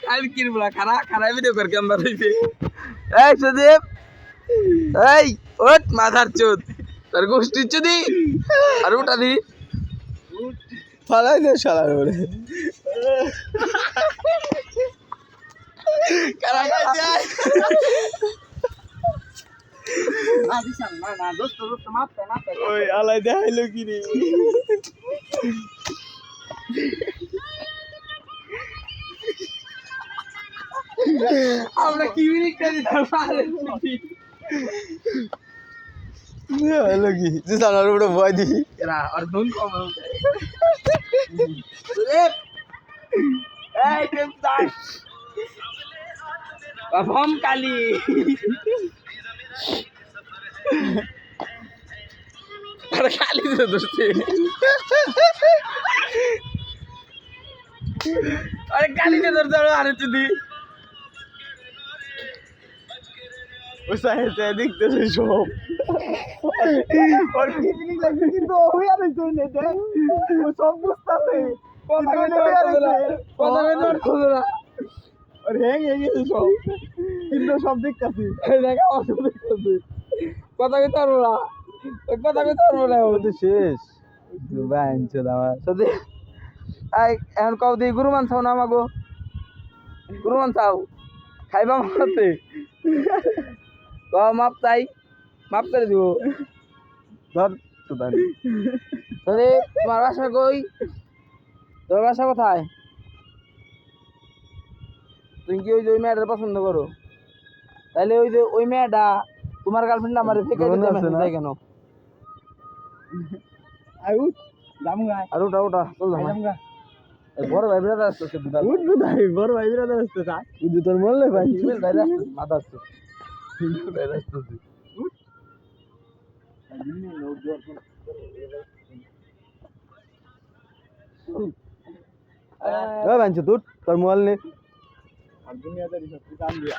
কাল কি বলা খারা খারা ভিডিও কর ক্যামেরা হইছে এই সুদীপ এই ওট মাথার চোদ তোর গোষ্ঠী চুদি আর ওটা দি ফালাই দে শালার বলে কারা কারা ওই আলাই দেখাইলো কি রে আমরা কি মিনিটটা দিতাম পারে হলো কি যে শালার উপরে ভয় দি এরা আর ধুন কম এই কেম তাই বাবম কালি আর কালি তো দোস্তে আরে কালি নে ধরতে আরে চুদি ও সাহেব দেখতেছে সব আর কি জিনিস লাগছে কিন্তু ওই আর হইছে না দেখ ও সব বুঝতাছে কথা কইতে না আর হ্যাং গেছে সব কিন্তু সব দেখতাছি দেখা অসুবিধা করছে কথা কইতে পারবো না কথা কইতে পারবো না ও তো শেষ বাঞ্চ দাও সদি আই এখন কও দি গুরুমান ছাও না মাগো গুরুমান ছাও খাইবা মারতে ক মাপ চাই মাপ করে দিব ধর তো দানি সদি তোমার বাসা কই তোর বাসা কোথায় তুমি কি ওই যে ওই মেয়েটার পছন্দ করো তাহলে ওই যে ওই মেয়েটা তোমার গার্লফ্রেন্ড আমার ফেকে দিতে মেসেজ দেয় কেন আউট জামুগা আর ওটা ওটা চল জামুগা বড় ভাই ব্রাদার আসছে উঠ বুদাই বড় ভাই বিরাদার আসতে চাই বুঝি তোর মরলে ভাই ইমেল ভাই আসছে মাথা আসছে ইমেল ভাই আসছে বাঞ্চ তোর মোবাইল নে আর দুনিয়াদারি সব কাম দিয়া